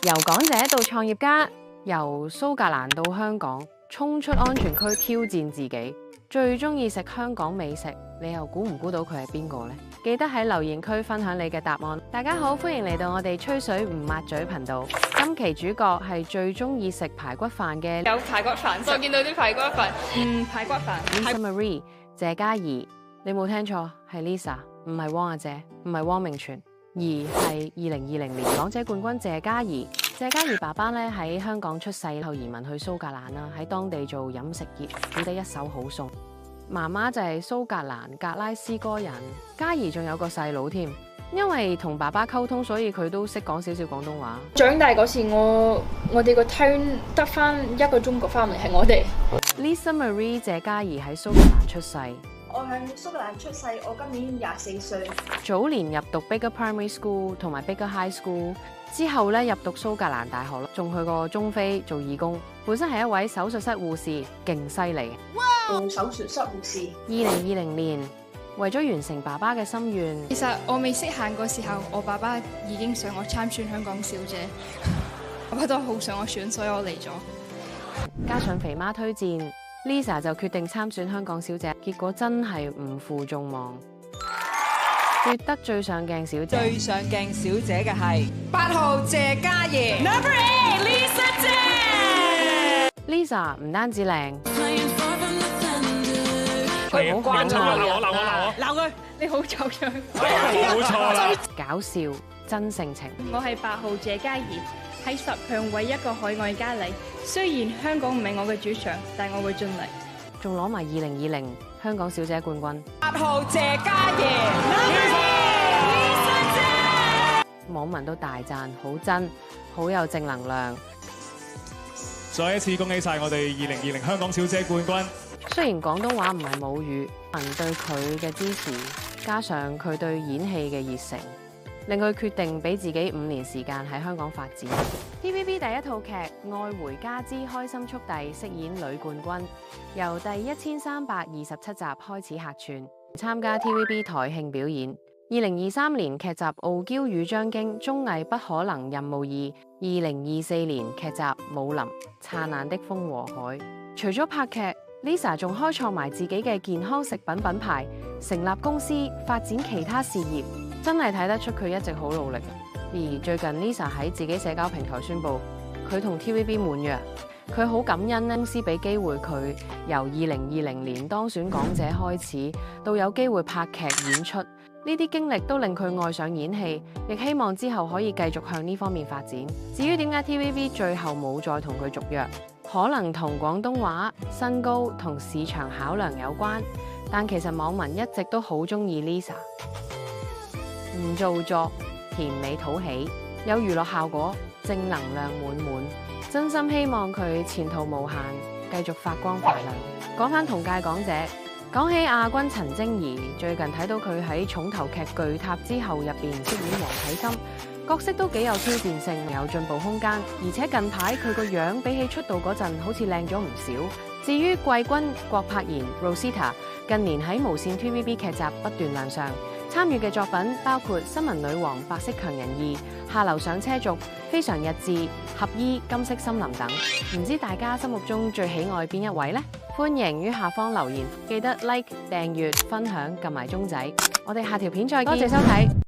由港姐到創業家，由蘇格蘭到香港，衝出安全區挑戰自己，最中意食香港美食，你又估唔估到佢係邊個呢？記得喺留言區分享你嘅答案。大家好，歡迎嚟到我哋吹水唔抹嘴頻道。今期主角係最中意食排骨飯嘅，有排骨飯，再見到啲排骨飯，排骨飯。Lisa Marie 謝嘉怡，你冇聽錯，係 Lisa， 唔係汪阿姐，唔係汪明荃，而係2020年港姐冠軍謝嘉怡。謝嘉怡爸爸咧喺香港出世後移民去蘇格蘭啦，喺當地做飲食業，煮得一手好餸。媽媽就係蘇格蘭格拉斯哥人，嘉怡仲有個細佬添。因為同爸爸溝通，所以佢都識講少少廣東話。長大嗰時，我哋個 turn 得翻一個中國 family 係我哋。Lisa Marie 謝嘉怡喺蘇格蘭出世。我喺蘇格蘭出世，我今年24歲。早年入讀 Bigger Primary School 同埋 Bigger High School， 之後咧入讀蘇格蘭大學，仲去過中非做義工。本身係一位手術室護士，勁犀利。做手術室護士。2020年為咗完成爸爸嘅心願，其實我未識行嗰時候，我爸爸已經想我參選香港小姐，爸爸都好想我選，所以我嚟咗。加上肥媽推薦 ，Lisa 就決定參選香港小姐，結果真係唔負眾望，奪得最上鏡小姐。最上鏡小姐嘅係8號謝嘉怡 ，Number 8 Lisa 姐。Lisa 唔單止靚，佢唔關心我，鬧佢，你好醜樣。冇錯啦。搞笑真性情。我係8號謝嘉怡，喺10強為一個海外佳麗。雖然香港唔係我嘅主場，但我會盡力。仲攞埋2020香港小姐冠軍。8號謝嘉怡 ，Lisa 姐。網民都大讚，好真，好有正能量。再一次恭喜晒我哋2020香港小姐冠軍。雖然廣東話唔係母語，民對佢嘅支持，加上佢對演戲嘅熱誠，令佢決定俾自己5年時間喺香港發展。TVB 第一套劇《愛回家之開心速遞》飾演女冠軍，由第1327集開始客串，參加 TVB 台慶表演。2023年劇集《傲嬌與張經》綜藝《不可能任務2》，2024年劇集《武林燦爛的風和海》。除咗拍劇，Lisa 仲開創埋自己嘅健康食品品牌，成立公司發展其他事業，真係睇得出佢一直好努力。而最近 Lisa 喺自己社交平台宣布，佢同 TVB 滿約，佢好感恩公司俾機會佢由2020年當選港姐開始，到有機會拍劇演出，呢啲經歷都令佢愛上演戲，亦希望之後可以繼續向呢方面發展。至於點解 TVB 最後冇再同佢續約？可能同廣東話、身高同市場考量有關，但其實網民一直都好中意 Lisa， 唔做作、甜美討喜，有娛樂效果，正能量滿滿，真心希望佢前途無限，繼續發光發亮。講返同屆港姐，講起亞軍陳貞儀，最近睇到佢喺重頭劇《巨塔》之後入邊飾演黃啟心。角色都幾有挑戰性，有進步空間，而且近排佢個樣比起出道嗰陣好似靚咗唔少。至於季軍郭柏妍 Rosita， 近年喺無線 TVB 劇集不斷亮相，參與嘅作品包括《新聞女王》、《白色強人2》、《下流上車族》、《非常日誌》、《俠醫》、《金色森林》等。唔知大家心目中最喜愛邊一位呢？歡迎於下方留言，記得 like、訂閱、分享，撳埋鐘仔。我哋下條片再見，多謝收睇。